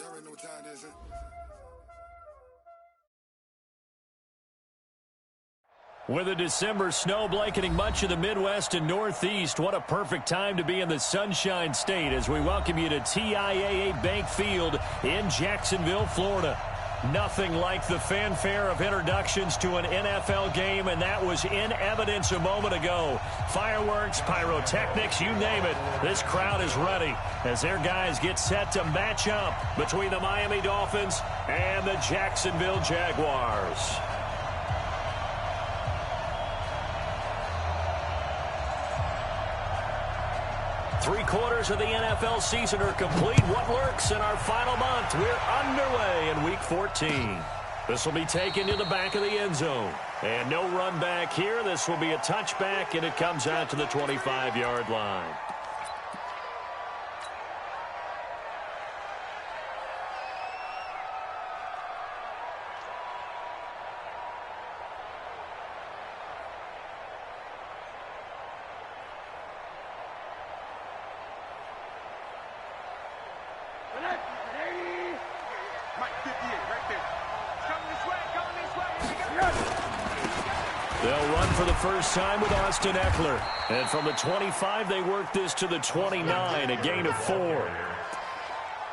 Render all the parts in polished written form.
already know what time it is, huh? With a December snow blanketing much of the Midwest and Northeast, what a perfect time to be in the Sunshine State as we welcome you to TIAA Bank Field in Jacksonville, Florida. Nothing like the fanfare of introductions to an NFL game, and that was in evidence a moment ago. Fireworks, pyrotechnics, you name it. This crowd is ready as their guys get set to match up between the Miami Dolphins and the Jacksonville Jaguars. Three-quarters of the NFL season are complete. What lurks in our final month? We're underway in Week 14. This will be taken to the back of the end zone. And no run back here. This will be a touchback, and it comes out to the 25-yard line. They'll run for the first time with Austin Eckler. And from the 25, they work this to the 29, a gain of 4.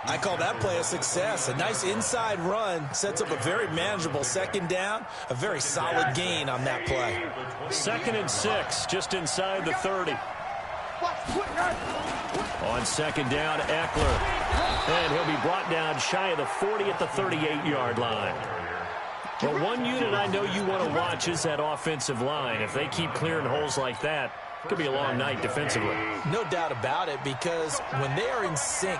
I call that play a success. A nice inside run sets up a very manageable second down, a very solid gain on that play. 2nd and 6, just inside the 30. On 2nd down, Eckler. And he'll be brought down shy of the 40 at the 38-yard line. But one unit I know you want to watch is that offensive line. If they keep clearing holes like that, it could be a long night defensively. No doubt about it, because when they are in sync,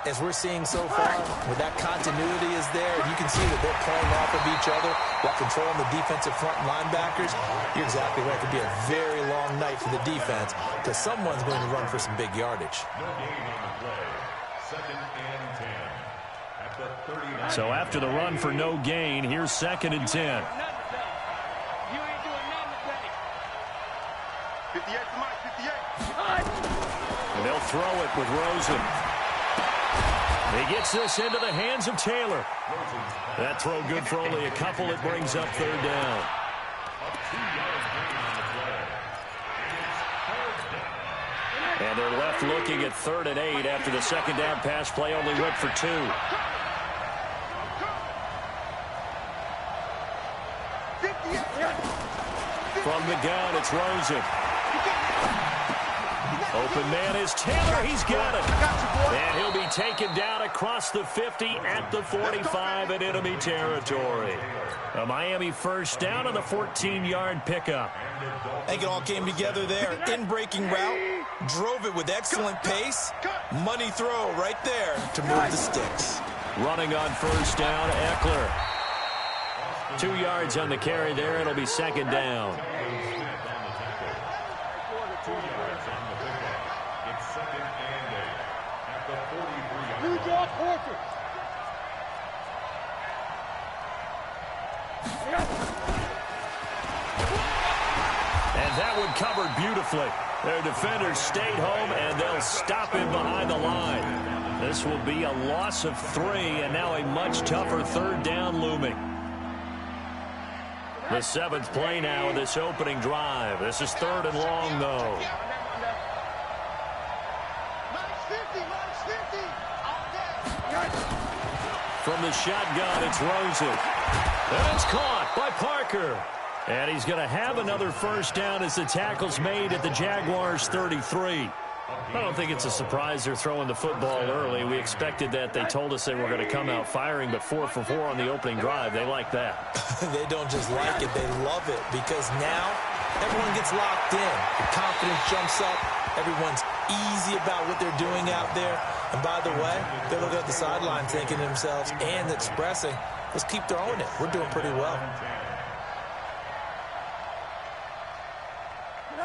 as we're seeing so far, where that continuity is there, and you can see that they're playing off of each other while controlling the defensive front linebackers, you're exactly right. It could be a very long night for the defense because someone's going to run for some big yardage. So after the run for no gain, here's 2nd and 10. And they'll throw it with Rosen. He gets this into the hands of Taylor. That throw good for only a couple. It brings up 3rd down. And they're left looking at 3rd and 8 after the 2nd down pass play only went for 2. From the gun, it's Rosen. Open man is Taylor. He's got it. And he'll be taken down across the 50 at the 45 in enemy territory. A Miami first down on the 14-yard pickup. I think it all came together there. In-breaking route, drove it with excellent pace. Money throw right there to move the sticks. Running on first down, Eckler. 2 yards on the carry there. It'll be 2nd down. And that one covered beautifully. Their defenders stayed home, and they'll stop him behind the line. This will be a loss of 3, and now a much tougher 3rd down looming. The 7th play now of this opening drive. This is 3rd and long, though. From the shotgun, it's Rosen. And it's caught by Parker. And he's going to have another first down as the tackle's made at the Jaguars' 33. I don't think it's a surprise they're throwing the football early. We expected that. They told us they were going to come out firing, but 4 for 4 on the opening drive. They like that. They don't just like it, they love it, because now everyone gets locked in. The confidence jumps up. Everyone's easy about what they're doing out there. And by the way, they're looking at the sideline thinking to themselves and expressing, let's keep throwing it. We're doing pretty well.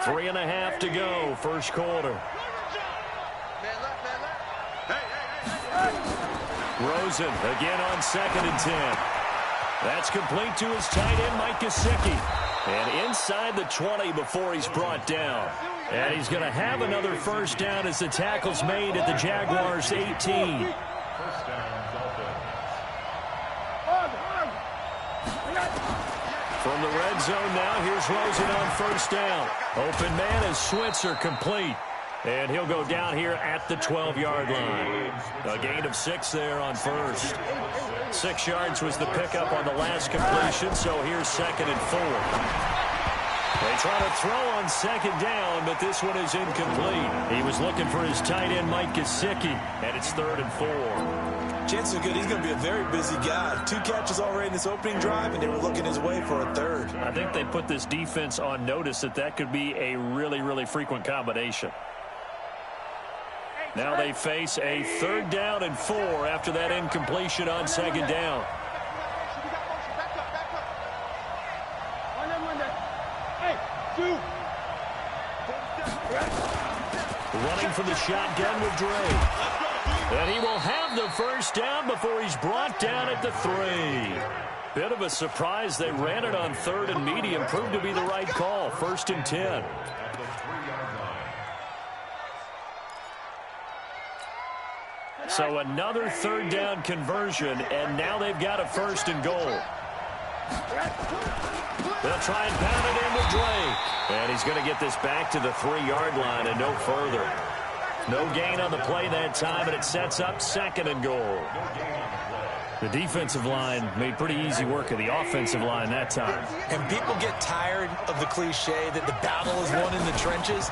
3.5 to go, first quarter. Rosen again on 2nd and 10. That's complete to his tight end, Mike Gesicki. And inside the 20 before he's brought down. And he's going to have another first down as the tackle's made at the Jaguars' 18. From the red zone now, here's Rosen on first down. Open man is Switzer, complete. And he'll go down here at the 12-yard line. A gain of 6 there on first. 6 yards was the pickup on the last completion, so here's 2nd and 4. They try to throw on 2nd down, but this one is incomplete. He was looking for his tight end, Mike Gesicki, and it's 3rd and 4. Chances are good he's going to be a very busy guy. 2 catches already in this opening drive, and they were looking his way for a 3rd. I think they put this defense on notice that could be a really, really frequent combination. Now they face a 3rd down and 4 after that incompletion on 2nd down. Running from the shotgun with Dre. And he will have the first down before he's brought down at the 3. Bit of a surprise. They ran it on 3rd and medium. Proved to be the right call. 1st and 10. So another 3rd down conversion, and now they've got a 1st and goal. They'll try and pound it in with Drake. And he's going to get this back to the 3-yard line and no further. No gain on the play that time, and it sets up 2nd and goal. The defensive line made pretty easy work of the offensive line that time. And people get tired of the cliche that the battle is won in the trenches.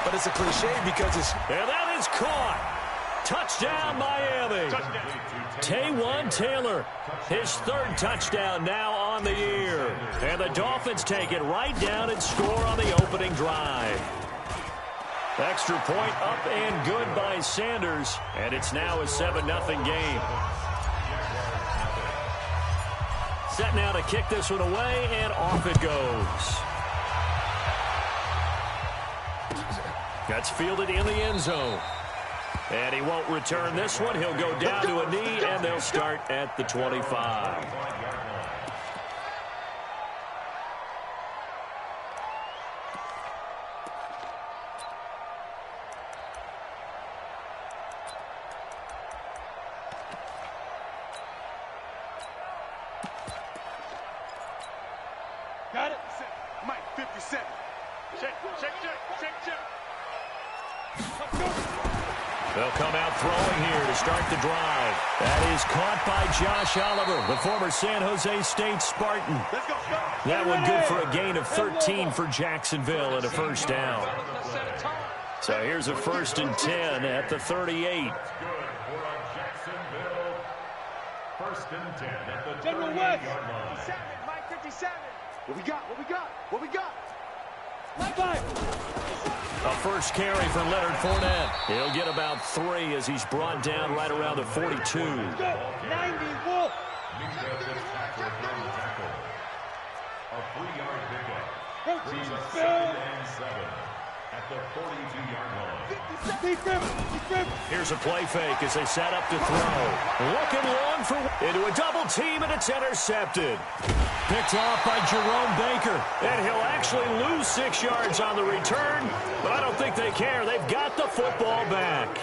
But it's a cliche because it's... And that is caught. Touchdown, Miami. Taywan Taylor, his 3rd touchdown now on the year. And the Dolphins take it right down and score on the opening drive. Extra point up and good by Sanders. And it's now a 7-0 game. Set now to kick this one away, and off it goes. That's fielded in the end zone. And he won't return this one. He'll go down to a knee, and they'll start at the 25. Got it? Mike, 57. Check. They'll come out throwing here to start the drive. That is caught by Josh Oliver, the former San Jose State Spartan. Let's go. That one good for a gain of 13 for Jacksonville and a 1st down. So here's a 1st and 10 at the 38. First and 10 at the General West. 57, Mike, 57. What we got? A first carry for Leonard Fournette. He'll get about 3 as he's brought down right around the 42. 90, Wolf. A 3-yard pickup. 2nd and 7 at the 42-yard line. Here's a play fake as they set up to throw. Looking long for into a double team, and it's intercepted. Picked off by Jerome Baker. And he'll actually lose 6 yards on the return, but I don't think they care. They've got the football back.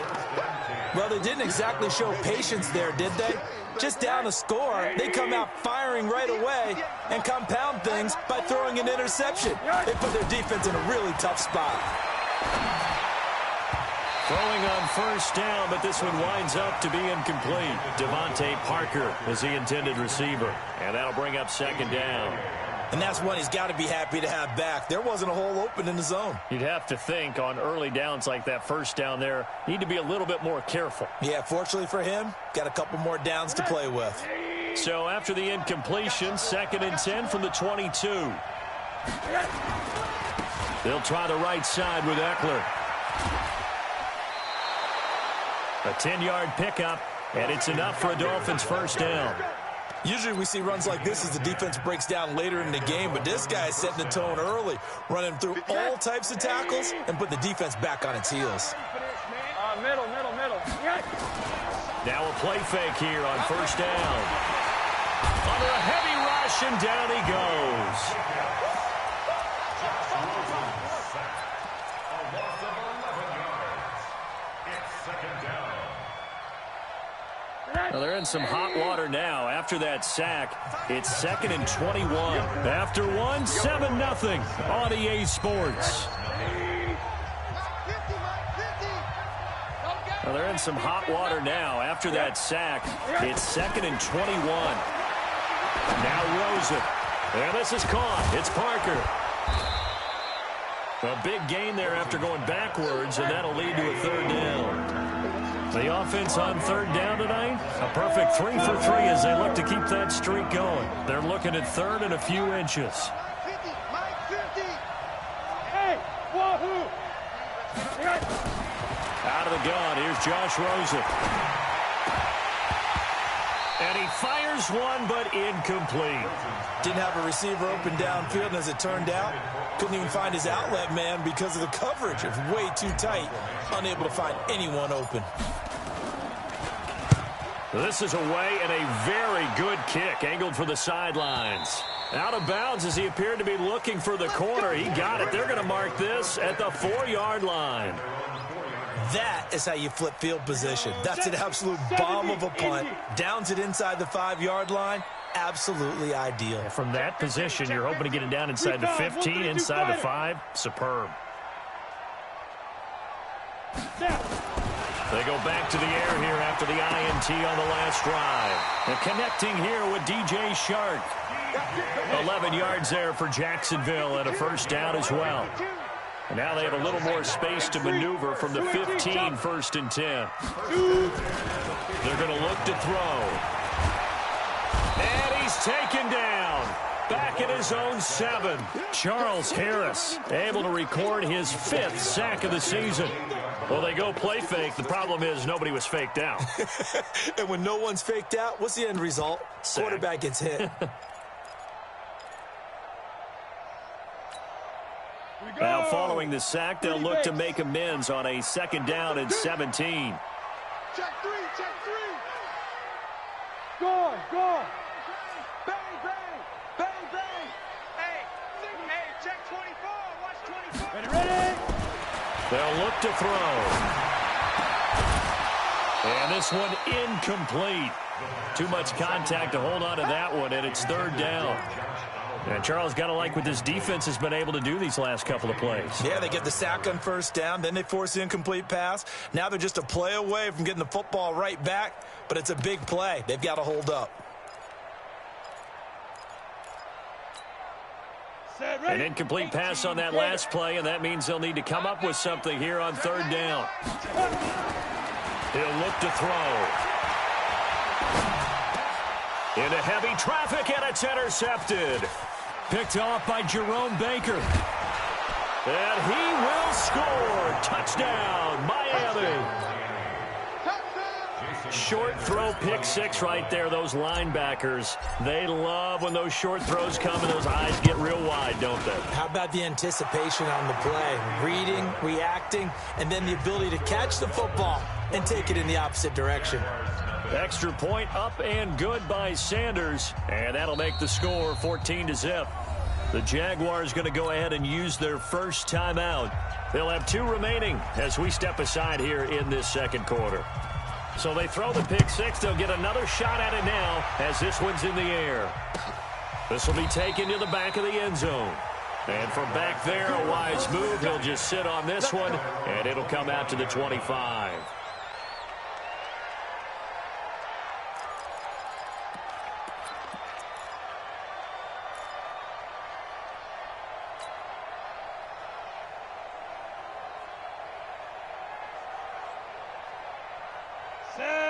Well, they didn't exactly show patience there, did they? Just down a score, they come out firing right away and compound things by throwing an interception. They put their defense in a really tough spot. Throwing on first down, but this one winds up to be incomplete. Devontae Parker is the intended receiver, and that'll bring up 2nd down. And that's one he's got to be happy to have back. There wasn't a hole open in the zone. You'd have to think on early downs like that, first down there, need to be a little bit more careful. Yeah, fortunately for him, got a couple more downs to play with. So after the incompletion, 2nd and 10 from the 22. They'll try the right side with Eckler. A 10-yard pickup, and it's enough for a Dolphins 1st down. Usually we see runs like this as the defense breaks down later in the game, but this guy is setting the tone early, running through all types of tackles and put the defense back on its heels. Middle. Now a play fake here on 1st down. Under a heavy rush, and down he goes. A loss of 11 yards. It's 2nd down. Well, they're in some hot water now. After that sack, it's 2nd and 21. After one, 7-0 on EA Sports. Well, they're in some hot water now. After that sack, it's 2nd and 21. Now Rosen. And this is caught. It's Parker. A big gain there after going backwards, and that'll lead to a 3rd down. The offense on 3rd down tonight, a perfect 3 for 3 as they look to keep that streak going. They're looking at 3rd and a few inches. Hey, wahoo! Out of the gun, here's Josh Rosen. And he fires one, but incomplete. Didn't have a receiver open downfield, and as it turned out, couldn't even find his outlet man because of the coverage. It was way too tight, unable to find anyone open. This is away and a very good kick, angled for the sidelines. Out of bounds as he appeared to be looking for the corner. He got it. They're going to mark this at the 4-yard line. That is how you flip field position. That's an absolute bomb of a punt. Downs it inside the 5-yard line. Absolutely ideal. From that position, you're hoping to get it down inside the 15, inside the 5. Superb. They go back to the air here after the INT on the last drive. And connecting here with DJ Shark. 11 yards there for Jacksonville and a 1st down as well. And now they have a little more space to maneuver from the 15, 1st and 10. They're going to look to throw. And he's taken down. Back at his own 7. Charles Harris able to record his 5th sack of the season. Well, they go play fake. The problem is nobody was faked out. And when no one's faked out, what's the end result? Sack. Quarterback gets hit. Now, following the sack, they'll look to make amends on a 2nd down and 17. Check 3, check 3. Go, go. Bang, bang, bang, bang. Hey, check 24, watch 24. Ready? They'll look to throw. And this one incomplete. Too much contact to hold on to that one, and it's 3rd down. And Charles, got to like what this defense has been able to do these last couple of plays. Yeah, they get the sack on 1st down, then they force the incomplete pass. Now they're just a play away from getting the football right back, but it's a big play. They've got to hold up. An incomplete pass on that last play, and that means they'll need to come up with something here on 3rd down. He'll look to throw. Into heavy traffic, and it's intercepted. Picked off by Jerome Baker. And he will score. Touchdown, Miami. Short throw, pick 6 right there. Those linebackers, they love when those short throws come and those eyes get real wide, don't they? How about the anticipation on the play? Reading, reacting, and then the ability to catch the football and take it in the opposite direction. Extra point up and good by Sanders, and that'll make the score 14-0. The Jaguars going to go ahead and use their first timeout. They'll have 2 remaining as we step aside here in this 2nd quarter. So they throw the pick 6. They'll get another shot at it now as this one's in the air. This will be taken to the back of the end zone. And from back there, a wise move. He'll just sit on this one, and it'll come out to the 25.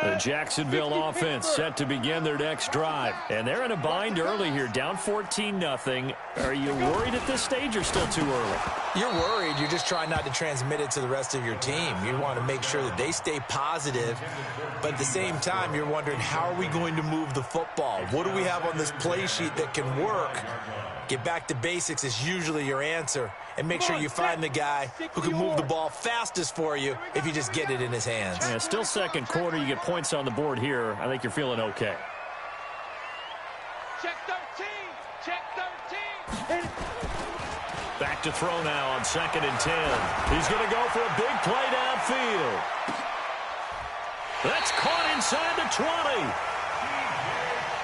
The Jacksonville offense set to begin their next drive. And they're in a bind early here, down 14-0. Are you worried at this stage or still too early? You're worried. You're just trying not to transmit it to the rest of your team. You want to make sure that they stay positive. But at the same time, you're wondering, how are we going to move the football? What do we have on this play sheet that can work? Get back to basics is usually your answer. And make sure you find the guy who can move the ball fastest for you if you just get it in his hands. Yeah, still 2nd quarter. You get points on the board here. I think you're feeling okay. Check 13. Check 13. Back to throw now on 2nd and 10. He's going to go for a big play downfield. That's caught inside the 20.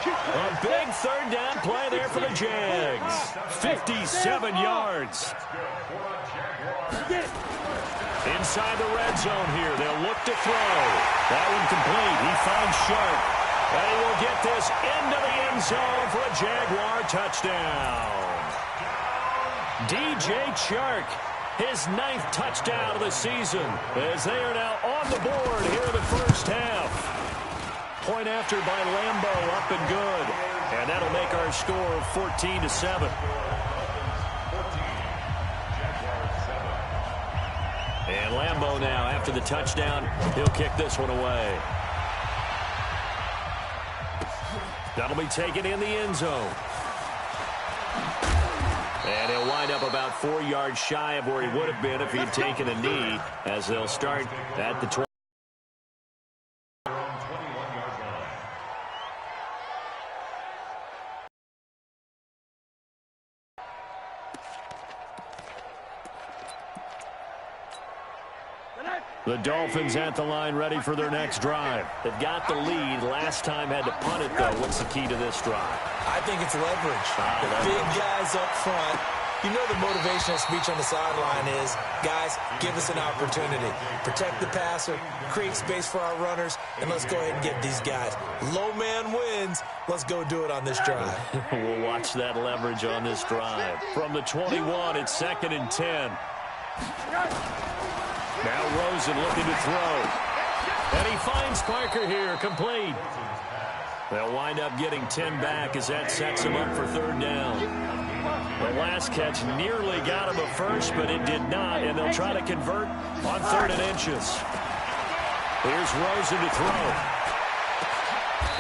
A big third down play there for the Jags. 57 yards. Inside the red zone here. They'll look to throw. That one complete. He finds Sharp. And he will get this into the end zone for a Jaguar touchdown. DJ Chark, his 9th touchdown of the season, as they are now on the board here in the first half. Point after by Lambo, up and good. And that'll make our score 14-7. And Lambo now, after the touchdown, he'll kick this one away. That'll be taken in the end zone. And he'll wind up about 4 yards shy of where he would have been if he'd taken a knee, as they'll start at the 20. The Dolphins at the line, ready for their next drive. They've got the lead. Last time had to punt it, though. What's the key to this drive? I think it's leverage. The big guys up front. You know the motivational speech on the sideline is, guys, give us an opportunity. Protect the passer, create space for our runners, and let's go ahead and get these guys. Low man wins. Let's go do it on this drive. We'll watch that leverage on this drive. From the 21, it's 2nd and 10. Now Rosen looking to throw. And he finds Parker here, complete. They'll wind up getting 10 back as that sets him up for third down. The last catch nearly got him a first, but it did not, and they'll try to convert on 3rd and inches. Here's Rosen to throw.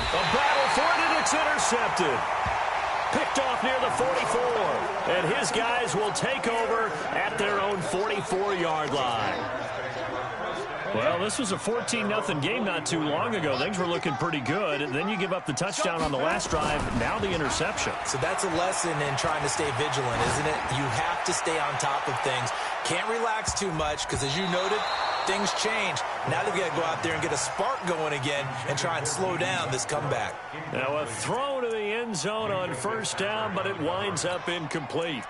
A battle for it, and it's intercepted. Picked off near the 44, and his guys will take over at their own 44-yard line. Well, this was a 14-0 game not too long ago. Things were looking pretty good. And then you give up the touchdown on the last drive, now the interception. So that's a lesson in trying to stay vigilant, isn't it? You have to stay on top of things. Can't relax too much because, as you noted, things change. Now they've got to go out there and get a spark going again and try and slow down this comeback. Now a throw to the end zone on first down, but it winds up incomplete.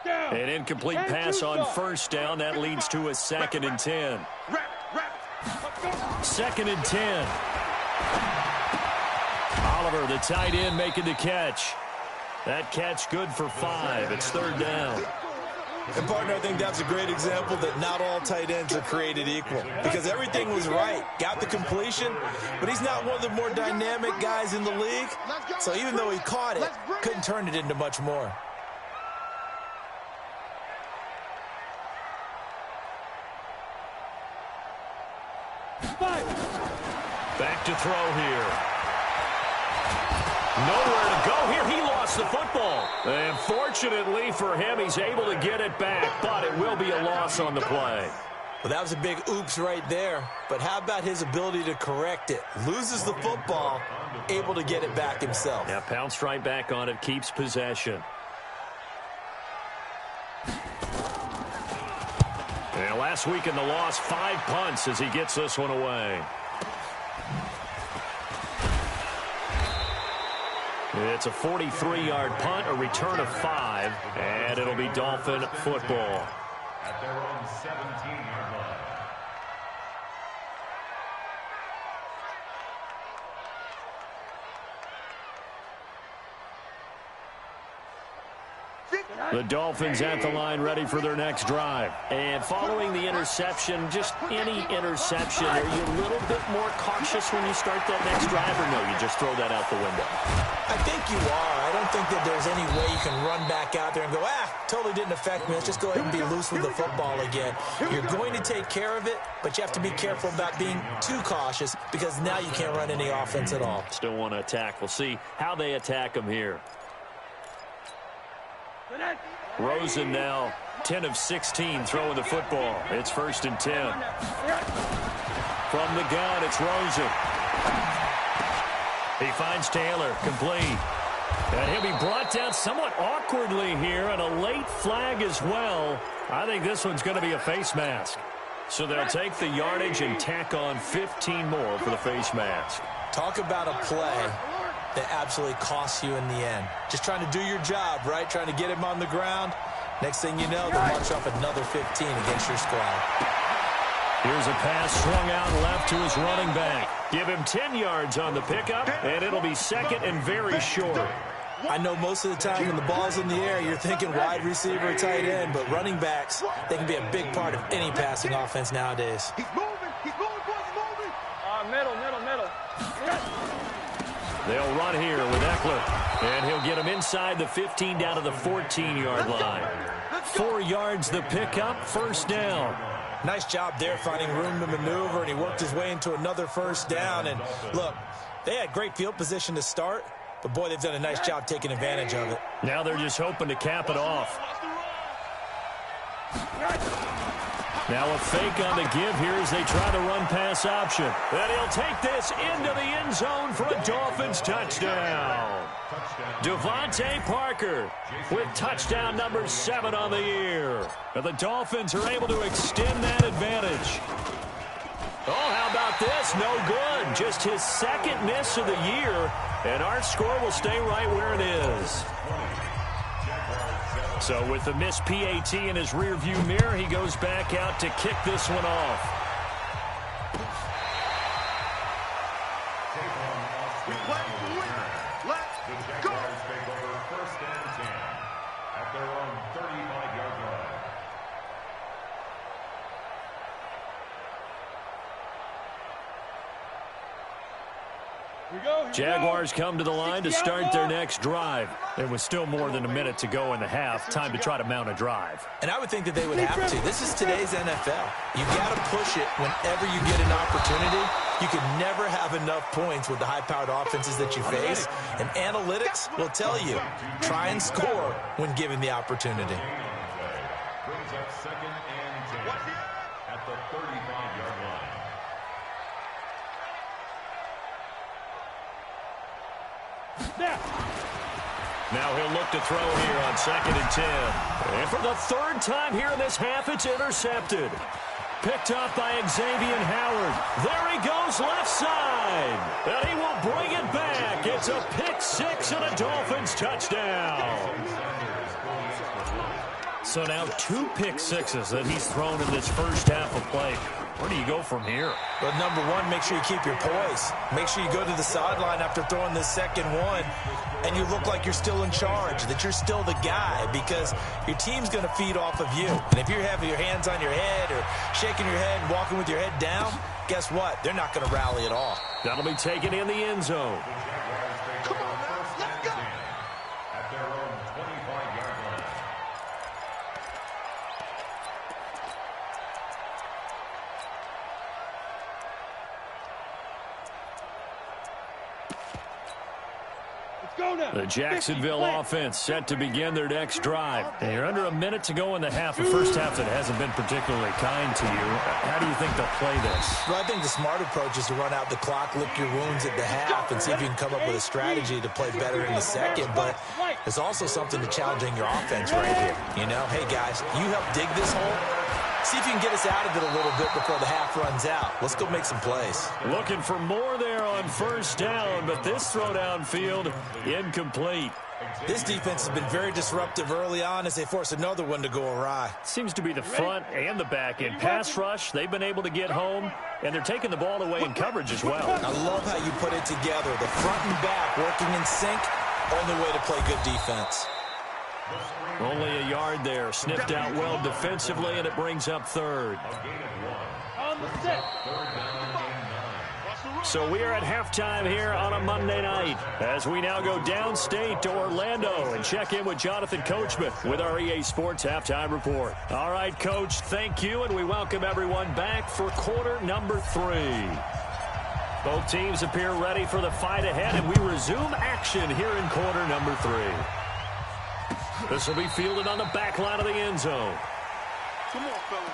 An incomplete pass on first down. That leads to a 2nd and 10. 2nd and 10. Oliver, the tight end, making the catch. That catch good for 5. It's 3rd down. And, partner, I think that's a great example that not all tight ends are created equal, because everything was right. Got the completion, but he's not one of the more dynamic guys in the league. So even though he caught it, couldn't turn it into much more. Back to throw here. Nowhere to go here. He lost the football. And fortunately for him, he's able to get it back, but it will be a loss on the play. Well, that was a big oops right there. But how about his ability to correct it? Loses the football, able to get it back himself. Yeah, pounced right back on it, keeps possession. And last week in the loss, 5 punts as he gets this one away. It's a 43-yard punt, a return of 5, and it'll be Dolphin football. At their own 17-yard line. The Dolphins at the line, ready for their next drive. And following the interception, just any interception, are you a little bit more cautious when you start that next drive, or no, you just throw that out the window? I think you are. I don't think that there's any way you can run back out there and go, totally didn't affect me. Let's just go ahead and be loose with the football again. You're going to take care of it, but you have to be careful about being too cautious, because now you can't run any offense at all. Still want to attack. We'll see how they attack them here. Rosen now 10 of 16 throwing the football. It's 1st and 10. From the gun, it's Rosen. He finds Taylor, complete. And he'll be brought down somewhat awkwardly here, and a late flag as well. I think this one's going to be a face mask. So they'll take the yardage and tack on 15 more for the face mask. Talk about a play that absolutely costs you in the end. Just trying to do your job, right? Trying to get him on the ground. Next thing you know, they'll march off another 15 against your squad. Here's a pass swung out left to his running back. Give him 10 yards on the pickup, and it'll be second and very short. I know most of the time when the ball's in the air, you're thinking wide receiver, tight end, but running backs, they can be a big part of any passing offense nowadays. He's moving, boys, he's moving. Middle. They'll run here with Eckler, and he'll get him inside the 15 down to the 14-yard line. 4 yards the pickup, first down. Nice job there finding room to maneuver, and he worked his way into another first down. And look, they had great field position to start, but boy, they've done a nice job taking advantage of it. Now they're just hoping to cap it off. Now a fake on the give here as they try to run pass option. And he'll take this into the end zone for a Dolphins touchdown. Devontae Parker with touchdown number 7 on the year. And the Dolphins are able to extend that advantage. Oh, how about this? No good. Just his second miss of the year. And our score will stay right where it is. So with the missed PAT in his rearview mirror, he goes back out to kick this one off. Let's go. Take over first and 10 at their own 35-yard line. Jaguars come to the line to start their next drive. There was still more than a minute to go in the half. Time to try to mount a drive. And I would think that they would have to. This is today's NFL. You got to push it whenever you get an opportunity. You can never have enough points with the high-powered offenses that you face. And analytics will tell you, try and score when given the opportunity. Brings up second and 10 at the 35-yard line. Now he'll look to throw here on second and 10. And for the third time here in this half, it's intercepted. Picked up by Xavier Howard. There he goes left side. And he will bring it back. It's a pick 6 and a Dolphins touchdown. So now 2 pick 6s that he's thrown in this first half of play. Where do you go from here? Well, number one, make sure you keep your poise. Make sure you go to the sideline after throwing this second one, and you look like you're still in charge, that you're still the guy, because your team's going to feed off of you. And if you're having your hands on your head or shaking your head and walking with your head down, guess what? They're not going to rally at all. That'll be taken in the end zone. Come on now, let's go. At their own 25-yard line. The Jacksonville offense set to begin their next drive. And you're under a minute to go in the half, a first half that hasn't been particularly kind to you. How do you think they'll play this? Well, I think the smart approach is to run out the clock, lick your wounds at the half, and see if you can come up with a strategy to play better in the second. But there's also something to challenging your offense right here. You know, hey, guys, you help dig this hole. See if you can get us out of it a little bit before the half runs out. Let's go make some plays. Looking for more there on first down, but this throw downfield incomplete. This defense has been very disruptive early on as they force another one to go awry. Seems to be the front and the back end. Pass rush, they've been able to get home, and they're taking the ball away in coverage as well. I love how you put it together. The front and back working in sync, only way to play good defense. Only a yard there. Sniffed out well defensively, and it brings up third. So we are at halftime here on a Monday night as we now go downstate to Orlando and check in with Jonathan Coachman with our EA Sports Halftime Report. All right, Coach, thank you, and we welcome everyone back for quarter number 3. Both teams appear ready for the fight ahead, and we resume action here in quarter number 3. This will be fielded on the back line of the end zone. Come on, fellas.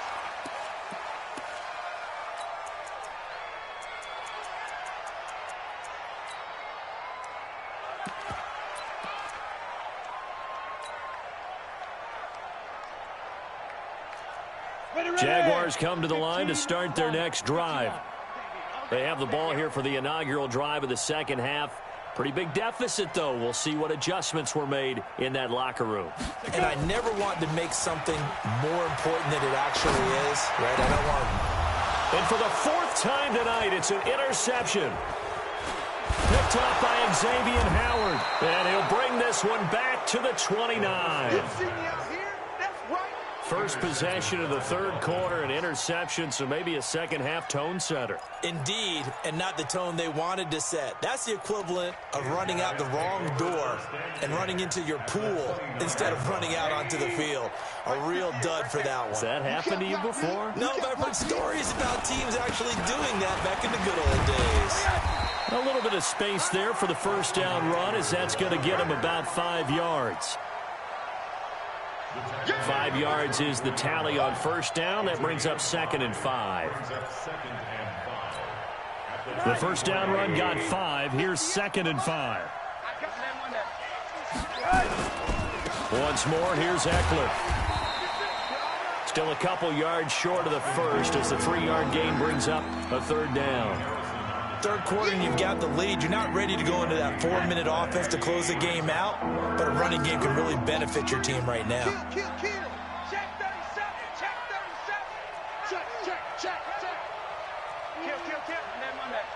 Jaguars come to the line to start their next drive. They have the ball here for the inaugural drive of the second half. Pretty big deficit, though. We'll see what adjustments were made in that locker room. And I never want to make something more important than it actually is, right? I don't want to. And for the fourth time tonight, it's an interception. Picked off by Xavier Howard. And he'll bring this one back to the 29. First possession of the third quarter, an interception, so maybe a second-half tone setter. Indeed, and not the tone they wanted to set. That's the equivalent of running out the wrong door and running into your pool instead of running out onto the field. A real dud for that one. Has that happened to you before? No, but I've heard stories about teams actually doing that back in the good old days. A little bit of space there for the first down run, as that's going to get him about 5 yards. 5 yards is the tally on first down. That brings up 2nd and 5. The first down run got 5. Here's 2nd and 5. Once more, here's Eckler. Still a couple yards short of the first as the 3-yard gain brings up a third down. Third quarter and you've got the lead. You're not ready to go into that 4-minute offense to close the game out, but a running game can really benefit your team right now. Check 37. Check 37. Check. Kill. And then run that.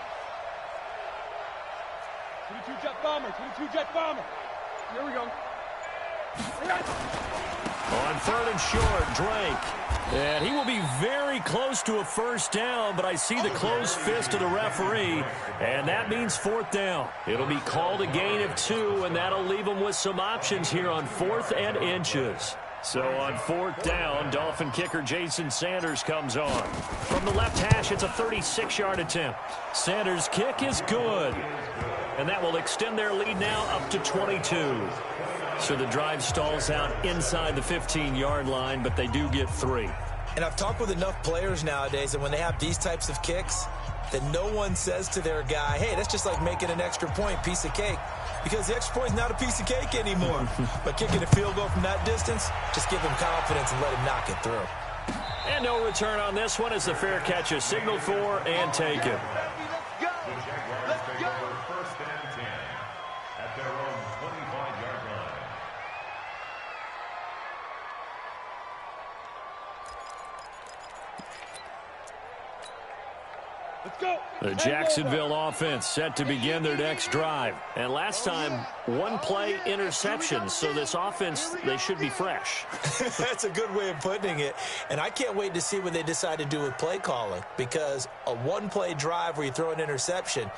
22 jet bomber. Here we go. On 3rd and short, Drake. And he will be very close to a first down, but I see the closed fist of the referee, and that means 4th down. It'll be called a gain of 2, and that'll leave them with some options here on 4th and inches. So on 4th down, Dolphin kicker Jason Sanders comes on. From the left hash, it's a 36-yard attempt. Sanders' kick is good, and that will extend their lead now up to 22. So the drive stalls out inside the 15-yard line, but they do get 3. And I've talked with enough players nowadays that when they have these types of kicks, that no one says to their guy, hey, that's just like making an extra point, piece of cake. Because the extra point is not a piece of cake anymore. But kicking a field goal from that distance, just give him confidence and let him knock it through. And no return on this one as the fair catch is signaled for and taken. The Jacksonville offense set to begin their next drive. And last time, one-play interception. So this offense, they should be fresh. That's a good way of putting it. And I can't wait to see what they decide to do with play calling. Because a one-play drive where you throw an interception,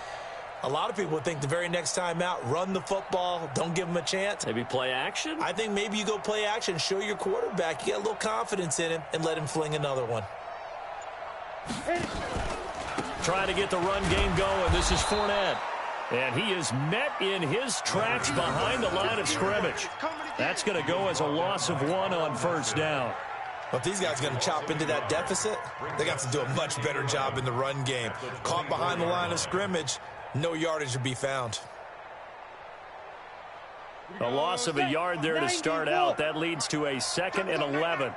a lot of people would think the very next time out, run the football, don't give them a chance. Maybe play action? I think maybe you go play action, show your quarterback, you get a little confidence in him, and let him fling another one. Trying to get the run game going. This is Fournette. And he is met in his tracks behind the line of scrimmage. That's going to go as a loss of 1 on first down. Well, if these guys are going to chop into that deficit, they got to do a much better job in the run game. Caught behind the line of scrimmage, no yardage to be found. A loss of a yard there to start out. That leads to a 2nd and 11.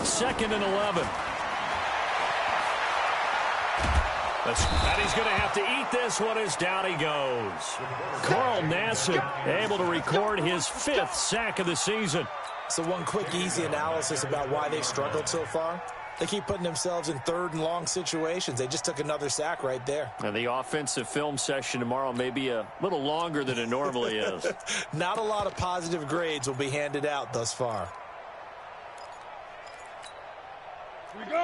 Second and 11. And he's going to have to eat this one as down he goes. Carl Nassib able to record his 5th sack of the season. So one quick, easy analysis about why they've struggled so far. They keep putting themselves in 3rd and long situations. They just took another sack right there. And the offensive film session tomorrow may be a little longer than it normally is. Not a lot of positive grades will be handed out thus far.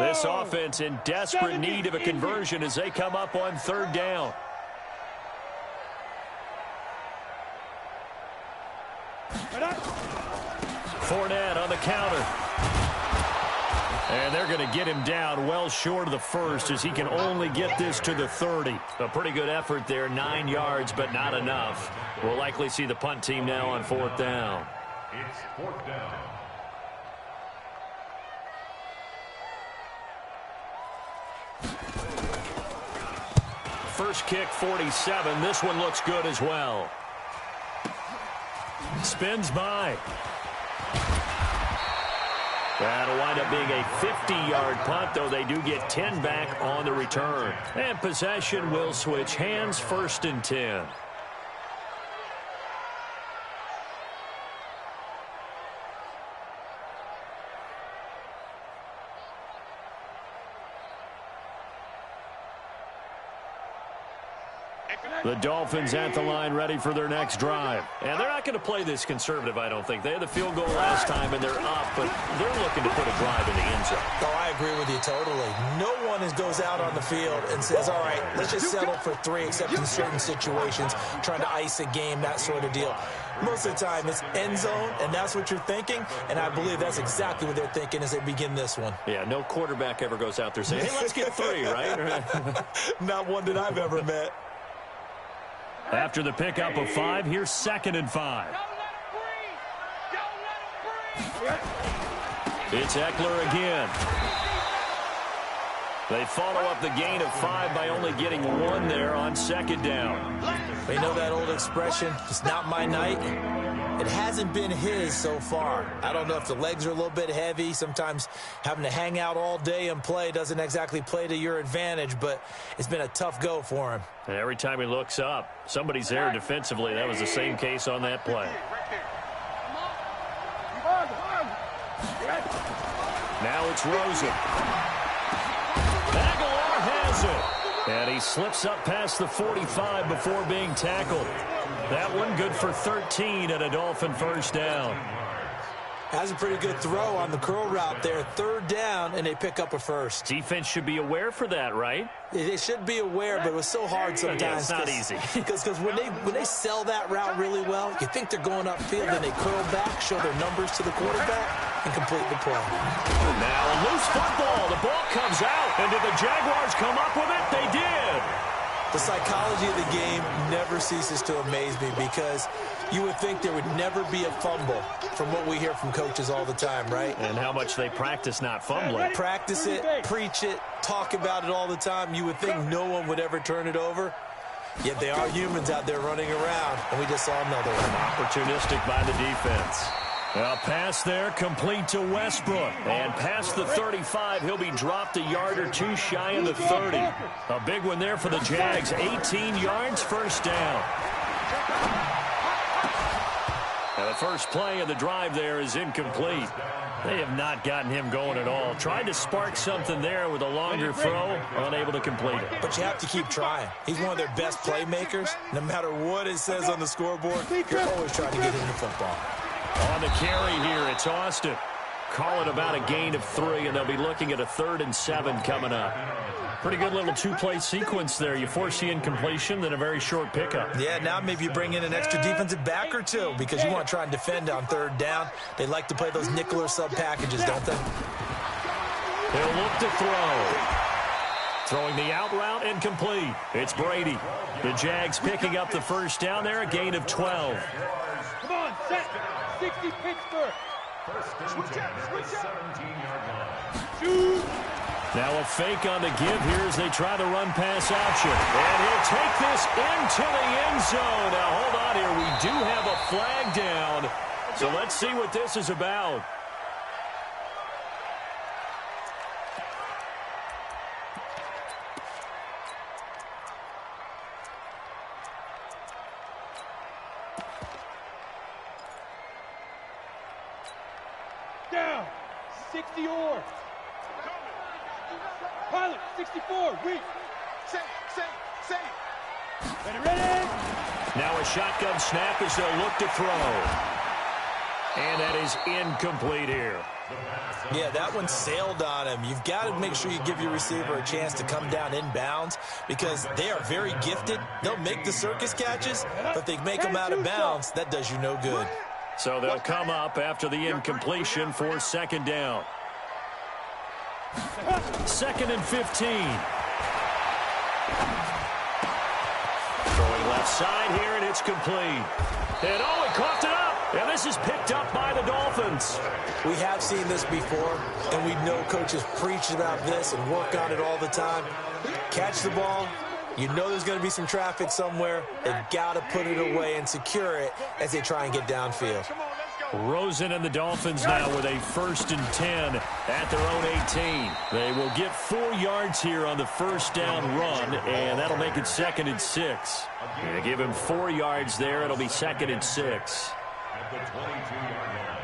This offense in desperate need of a conversion as they come up on 3rd down. Fournette on the counter. And they're going to get him down well short of the first as he can only get this to the 30. A pretty good effort there, 9 yards, but not enough. We'll likely see the punt team now on 4th down. It's 4th down. first kick 47. This one looks good as well. Spins by. That'll wind up being a 50-yard punt, though they do get 10 back on the return. And possession will switch hands, 1st and 10. The Dolphins at the line ready for their next drive. And they're not going to play this conservative, I don't think. They had the field goal last time, and they're up, but they're looking to put a drive in the end zone. Oh, I agree with you totally. No one goes out on the field and says, all right, let's just settle for 3, except in certain situations, trying to ice a game, that sort of deal. Most of the time, it's end zone, and that's what you're thinking, and I believe that's exactly what they're thinking as they begin this one. Yeah, no quarterback ever goes out there saying, hey, let's get 3, right? Not one that I've ever met. After the pickup of 5, here's 2nd and 5. It's Eckler again. They follow up the gain of 5 by only getting 1 there on 2nd down. They know that old expression, it's not my night. It hasn't been his so far. I don't know if the legs are a little bit heavy. Sometimes having to hang out all day and play doesn't exactly play to your advantage, but it's been a tough go for him. And every time he looks up, somebody's there defensively. That was the same case on that play. Now it's Rosen. Aguilar has it. And he slips up past the 45 before being tackled. That one good for 13 at a Dolphin 1st down. Has a pretty good throw on the curl route there. 3rd down, and they pick up a 1st. Defense should be aware for that, right? They should be aware, but it was so hard sometimes. Yeah, it's not easy. Because when they sell that route really well, you think they're going upfield, then they curl back, show their numbers to the quarterback, and complete the play. Now a loose football. The ball comes out, and did the Jaguars come up with it? They did. The psychology of the game never ceases to amaze me because you would think there would never be a fumble from what we hear from coaches all the time, right? And how much they practice not fumbling. Practice it, preach it, talk about it all the time. You would think no one would ever turn it over. Yet they are humans out there running around, and we just saw another one. Opportunistic by the defense. A pass there complete to Westbrook. And past the 35, he'll be dropped a yard or 2 shy of the 30. A big one there for the Jags. 18 yards, 1st down. And the first play of the drive there is incomplete. They have not gotten him going at all. Tried to spark something there with a longer throw, unable to complete it. But you have to keep trying. He's one of their best playmakers. No matter what it says on the scoreboard, you're always trying to get him the football. On the carry here, it's Austin. Call it about a gain of 3, and they'll be looking at a 3rd and 7 coming up. Pretty good little 2-play sequence there. You force the incompletion, then a very short pickup. Yeah, now maybe you bring in an extra defensive back or 2 because you want to try and defend on 3rd down. They like to play those nickel or sub packages, don't they? He'll look to throw. Throwing the out route and complete. It's Brady. The Jags picking up the 1st down there, a gain of 12. Come on, set. 60 Pittsburgh. Switch out. 17-yard line. Shoot. Now a fake on the give here as they try the run pass option. And he'll take this into the end zone. Now hold on here. We do have a flag down. So let's see what this is about. Down. 60 or. Pilot, 64, weak. Say. Ready. Now a shotgun snap as they'll look to throw. And that is incomplete here. Yeah, that one sailed on him. You've got to make sure you give your receiver a chance to come down inbounds because they are very gifted. They'll make the circus catches, but if they make them out of bounds, that does you no good. So they'll come up after the incompletion for 2nd down. 2nd and 15. Throwing left side here, and it's complete. And oh, he coughed it up. And this is picked up by the Dolphins. We have seen this before, and we know coaches preach about this and work on it all the time. Catch the ball, You know there's going to be some traffic somewhere. They've got to put it away and secure it as they try and get downfield. Rosen and the Dolphins now with a 1st and 10 at their own 18. They will get 4 yards here on the first down run, and that'll make it 2nd and 6. They give him 4 yards there. It'll be 2nd and 6. At the 22-yard line.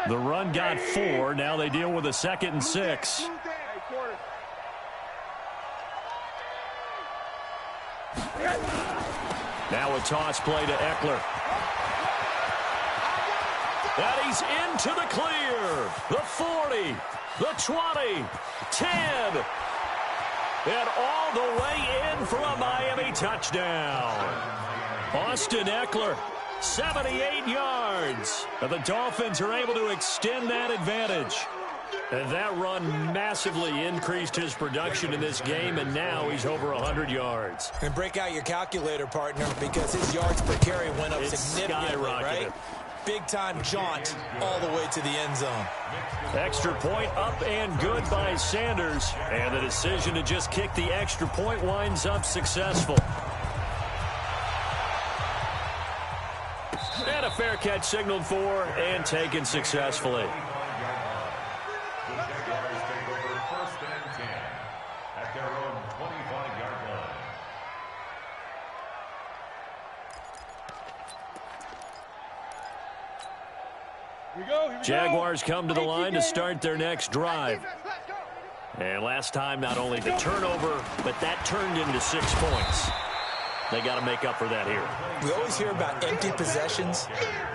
The run got 4. Now they deal with a 2nd and 6. Now a toss play to Eckler. And he's into the clear. The 40, the 20, 10. And all the way in for a Miami touchdown. Austin Eckler, 78 yards. And the Dolphins are able to extend that advantage. And that run massively increased his production in this game, and now he's over 100 yards. And break out your calculator, partner, because his yards per carry went up significantly, right? Big-time jaunt all the way to the end zone. Extra point up and good by Sanders. And the decision to just kick the extra point winds up successful. And a fair catch signaled for and taken successfully. Jaguars come to the line to start their next drive. And last time, not only the turnover, but that turned into 6 points. They got to make up for that here. We always hear about empty possessions,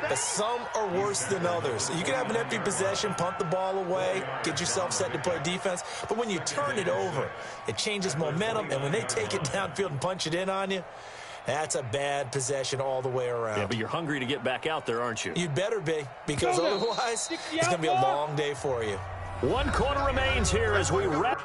but some are worse than others. You can have an empty possession, punt the ball away, get yourself set to play defense, but when you turn it over, it changes momentum, and when they take it downfield and punch it in on you, that's a bad possession all the way around. Yeah, but you're hungry to get back out there, aren't you? You'd better be, because otherwise it's going to be a long day for you. 1 quarter remains here as we wrap.